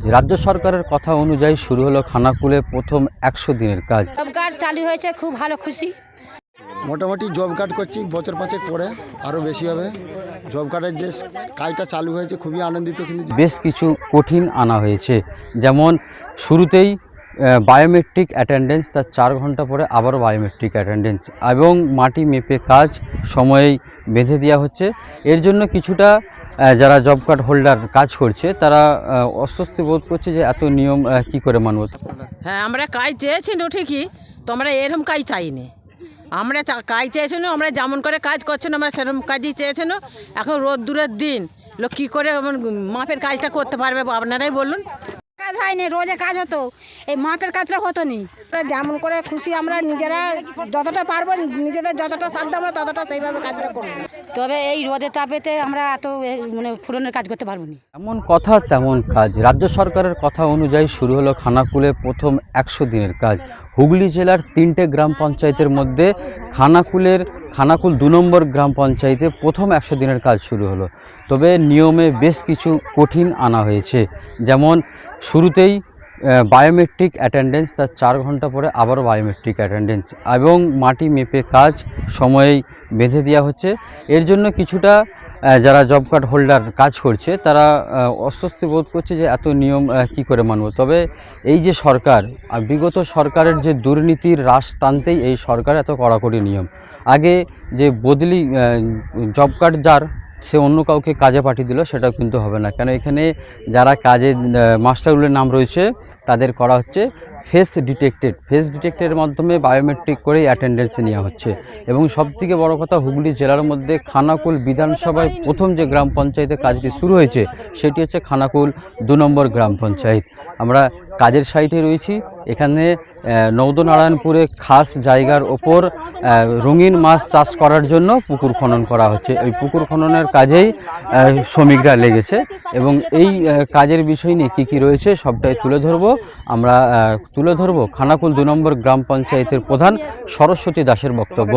রাজ্য সরকারের কথা অনুযায়ী শুরু হলো খানাকুলে প্রথম 100 দিনের কাজ। জব কার্ড চালু হয়েছে, খুব ভালো খুশি। মোটামুটি জব কার্ড করছি, বছর পাঁচেক পরে আরও বেশি হবে। জব কার্ডের যে কাজটা চালু হয়েছে খুবই আনন্দিত। কিন্তু বেশ কিছু কঠিন আনা হয়েছে, যেমন শুরুতেই বায়োমেট্রিক অ্যাটেন্ডেন্স, তার 4 ঘন্টা পরে আবারও বায়োমেট্রিক অ্যাটেন্ডেন্স এবং মাটি মেপে কাজ সময়েই বেঁধে দেওয়া হচ্ছে। এর জন্য কিছুটা যারা জব কার্ড হোল্ডার কাজ করছে তারা অস্বস্তি বোধ করছে যে এত নিয়ম কি করে মানব। হ্যাঁ, আমরা কাজ চেয়েছি না ঠিকই, তো আমরা এরকম কাজ চাইনি। আমরা কাজ চেয়েছি না, আমরা যেমন করে কাজ করছি না আমরা সেরকম কাজই চেয়েছি না। এখন রোদ্দুরের দিন লোক কী করে মাপের কাজটা করতে পারবে আপনারাই বলুন। কাজ হয়নি, রোজে কাজ হতো, এই মাপের কাজটা হতো নি। যেমন করে খুশি আমরা নিজেরা যতটা পারবো, নিজেদের যতটা সাধ্য আমরা ততটা সেইভাবে কাজটা করবো। তবে এই রোদের তাপেতে আমরা এত ফুরনের কাজ করতে পারবো না। এমন কথা তেমন কাজ। রাজ্য সরকারের কথা অনুযায়ী শুরু হলো খানাকুলে প্রথম 100 দিনের কাজ। হুগলি জেলার 3টে গ্রাম পঞ্চায়েতের মধ্যে খানাকুল 2 নম্বর গ্রাম পঞ্চায়েতে প্রথম 100 দিনের কাজ শুরু হলো। তবে নিয়মে বেশ কিছু কঠিন আনা হয়েছে, যেমন শুরুতেই বায়োমেট্রিক অ্যাটেন্ডেন্স, তার 4 ঘন্টা পরে আবারও বায়োমেট্রিক অ্যাটেন্ডেন্স এবং মাটি মেপে কাজ সময়েই বেঁধে দেওয়া হচ্ছে। এর জন্য কিছুটা যারা জব কার্ড হোল্ডার কাজ করছে তারা অস্বস্তি বোধ করছে যে এত নিয়ম কি করে মানব। তবে এই যে সরকার, বিগত সরকারের যে দুর্নীতির রাশ টানতেই এই সরকার এত কড়াকড়ি নিয়ম। আগে যে বদলি জব কার্ড যার, সে অন্য কাউকে কাজে পাঠিয়ে দিল, সেটাও কিন্তু হবে না। কেন এখানে যারা কাজে মাস্টারগুলোর নাম রয়েছে তাদের করা হচ্ছে ফেস ডিটেক্টের মাধ্যমে বায়োমেট্রিক করেই অ্যাটেন্ডেন্স নেওয়া হচ্ছে। এবং সবথেকে বড় কথা, হুগলি জেলার মধ্যে খানাকুল বিধানসভায় প্রথম যে গ্রাম পঞ্চায়েতে কাজটি শুরু হয়েছে সেটি হচ্ছে খানাকুল 2 নম্বর গ্রাম পঞ্চায়েত। আমরা কাজের সাইটে রয়েছি। এখানে নৌদনারায়ণপুরে খাস জায়গার ওপর রঙিন মাছ চাষ করার জন্য পুকুর খনন করা হচ্ছে। এই পুকুর খননের কাজেই শ্রমিকরা লেগেছে এবং এই কাজের বিষয় নিয়ে কী কী রয়েছে সবটাই তুলে ধরবো খানাকুল 2 নম্বর গ্রাম পঞ্চায়েতের প্রধান সরস্বতী দাসের বক্তব্য।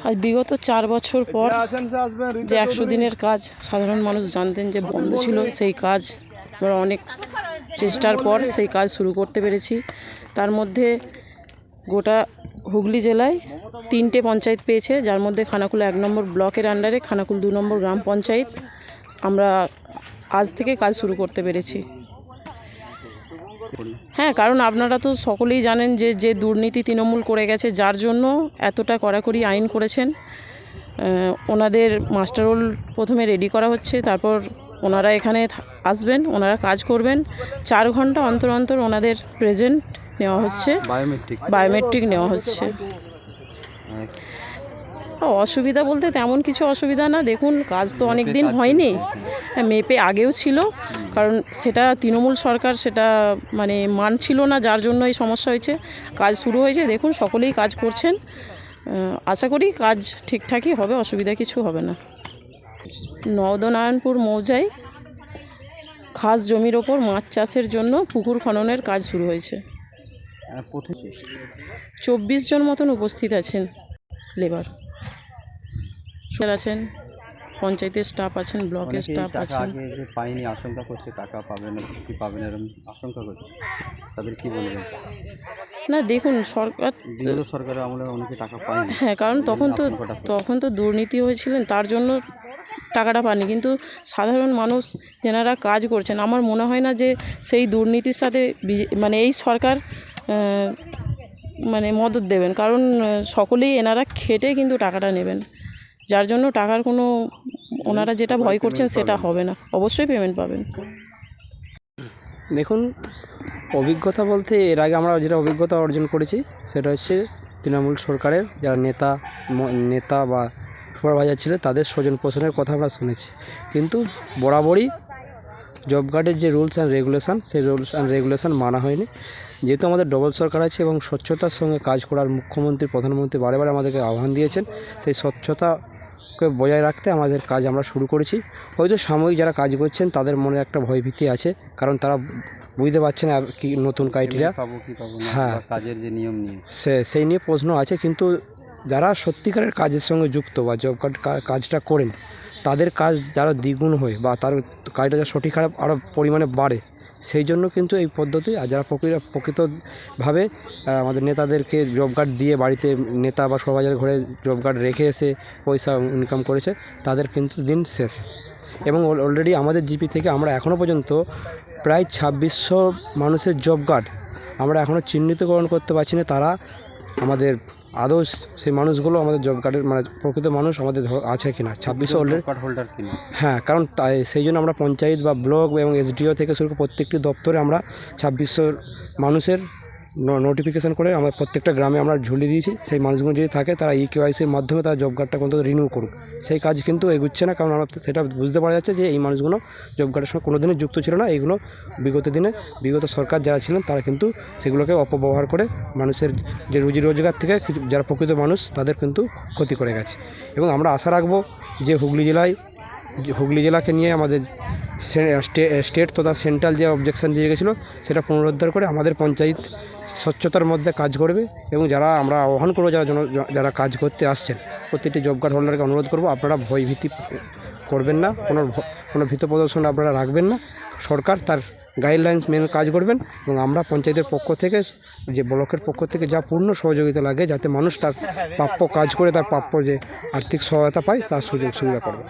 আজ বিগত 4 বছর পর যে 100 দিনের কাজ সাধারণ মানুষ জানতেন যে বন্ধ ছিল, সেই কাজ আমরা অনেক চেষ্টার পর সেই কাজ শুরু করতে পেরেছি। তার মধ্যে গোটা হুগলি জেলায় 3টে পঞ্চায়েত পেয়েছে, যার মধ্যে খানাকুল 1 নম্বর ব্লকের আন্ডারে খানাকুল 2 নম্বর গ্রাম পঞ্চায়েত আমরা আজ থেকে কাজ শুরু করতে পেরেছি। হ্যাঁ, কারণ আপনারা তো সকলেই জানেন যে দুর্নীতি তৃণমূল করে গেছে, যার জন্য এতটা কড়াকড়ি আইন করেছেন। ওনাদের মাস্টার রোল প্রথমে রেডি করা হচ্ছে, তারপর ওনারা এখানে আসবেন, ওনারা কাজ করবেন। 4 ঘন্টা অন্তর অন্তর ওনাদের প্রেজেন্ট নেওয়া হচ্ছে, বায়োমেট্রিক নেওয়া হচ্ছে। অসুবিধা বলতে তেমন কিছু অসুবিধা না। দেখুন, কাজ তো অনেক দিন হয়নি, মেপে আগেও ছিল, কারণ সেটা তৃণমূল সরকার সেটা মানছিল না, যার জন্য এই সমস্যা হয়েছে। কাজ শুরু হয়েছে, দেখুন সকলেই কাজ করছেন। আশা করি কাজ ঠিকঠাকই হবে, অসুবিধা কিছু হবে না। নওদনারায়ণপুর মৌজায় খাস জমির ওপর মাছ চাষের জন্য পুকুর খননের কাজ শুরু হয়েছে। 24 জন মতন উপস্থিত আছেন লেবার আছেন, পঞ্চায়েতের স্টাফ আছেন, ব্লকের স্টাফ আছেন। পাইনি আশঙ্কা করছে টাকা পাবে না, কি পাবে না এরকম আশঙ্কা করছে, তাদের কি বলবেন? না দেখুন, সরকারের আমলে অনেকে টাকা পায়নি। হ্যাঁ, কারণ তখন তো দুর্নীতি হয়েছিলেন, তার জন্য টাকাটা পাননি। কিন্তু সাধারণ মানুষ যেনারা কাজ করছেন, আমার মনে হয় না যে সেই দুর্নীতির সাথে এই সরকার মদত দেবেন, কারণ সকলেই এনারা খেটে কিন্তু টাকাটা নেবেন, যার জন্য টাকার কোনো ওনারা যেটা ভয় করছেন সেটা হবে না, অবশ্যই পেমেন্ট পাবেন। দেখুন, অভিজ্ঞতা বলতে এর আগে আমরা যেটা অভিজ্ঞতা অর্জন করেছি সেটা হচ্ছে তৃণমূল সরকারের যারা নেতা বা সুপারভাইজার ছিল তাদের স্বজন পোষণের কথা আমরা শুনেছি। কিন্তু বরাবরই জব কার্ডের যে রুলস অ্যান্ড রেগুলেশান, সেই রুলস অ্যান্ড রেগুলেশান মানা হয়নি। যেহেতু আমাদের ডবল সরকার আছে এবং স্বচ্ছতার সঙ্গে কাজ করার মুখ্যমন্ত্রী প্রধানমন্ত্রী বারে বারে আমাদেরকে আহ্বান দিয়েছেন, সেই স্বচ্ছতাকে বজায় রাখতে আমাদের কাজ আমরা শুরু করেছি। হয়তো সাময়িক যারা কাজ করছেন তাদের মনে একটা ভয়ভীতি আছে, কারণ তারা বুঝতে পারছে না কি নতুন ক্রাইটেরিয়া, হ্যাঁ কাজের যে নিয়ম নিয়ে সেই নিয়ে প্রশ্ন আছে। কিন্তু যারা সত্যিকারের কাজের সঙ্গে যুক্ত বা জব কার্ড কাজটা করেন, তাদের কাজ যারা দ্বিগুণ হয় বা তার কাজটা সঠিক আরও পরিমাণে বাড়ে, সেই জন্য কিন্তু এই পদ্ধতি, আর যারা প্রকৃতভাবে আমাদের নেতাদেরকে জব কার্ড দিয়ে বাড়িতে নেতা বা সরবাজার ঘরে জব কার্ড রেখে এসে পয়সা ইনকাম করেছে, তাদের কিন্তু দিন শেষ। এবং অলরেডি আমাদের জিপি থেকে আমরা এখনও পর্যন্ত প্রায় 2600 মানুষের জব কার্ড আমরা এখনও চিহ্নিতকরণ করতে পারছি না তারা আমাদের আদৌ সেই মানুষগুলো আমাদের জব কার্ডের মানে প্রকৃত মানুষ আমাদের আছে কি না। 2600 অলরেডি কার্ড হোল্ডার কিনা। হ্যাঁ, কারণ তাই সেই জন্য আমরা পঞ্চায়েত বা ব্লক এবং এসডিও থেকে শুরু করে প্রত্যেকটি দপ্তরে আমরা 2600 মানুষের নোটিফিকেশান করে আমরা প্রত্যেকটা গ্রামে আমরা ঝুলিয়ে দিয়েছি। সেই মানুষগুলো যদি থাকে তারা ইকেওয়াইসির মাধ্যমে তারা জব কার্ডটা অন্তত রিনিউ করুক। সেই কাজ কিন্তু এগুচ্ছে না, কারণ আমরা সেটা বুঝতে পারা যাচ্ছে যে এই মানুষগুলো জব কার্ডের সঙ্গে কোনো দিনই যুক্ত ছিল না। এইগুলো বিগত সরকার যারা ছিলেন তারা কিন্তু সেগুলোকে অপব্যবহার করে মানুষের যে রুজি রোজগার থেকে যারা প্রকৃত মানুষ তাদের কিন্তু ক্ষতি করে গেছে। এবং আমরা আশা রাখবো যে হুগলি জেলাকে নিয়ে আমাদের স্টেট তথা সেন্ট্রাল যে অবজেকশন দিয়ে গেছিলো সেটা পুনরুদ্ধার করে আমাদের পঞ্চায়েত স্বচ্ছতার মধ্যে কাজ করবে। এবং যারা আমরা আহ্বান করবো যারা কাজ করতে আসছেন প্রত্যেকটি জব কার্ড হোল্ডারকে অনুরোধ করবো আপনারা ভয়ভীতি করবেন না, কোনো ভীত প্রদর্শন আপনারা রাখবেন না। সরকার তার গাইডলাইন্স মেনে কাজ করবেন এবং আমরা পঞ্চায়েতের পক্ষ থেকে যে ব্লকের পক্ষ থেকে যা পূর্ণ সহযোগিতা লাগে যাতে মানুষ তার প্রাপ্য কাজ করে তার প্রাপ্য যে আর্থিক সহায়তা পায় তার সুযোগ সুবিধা করবে।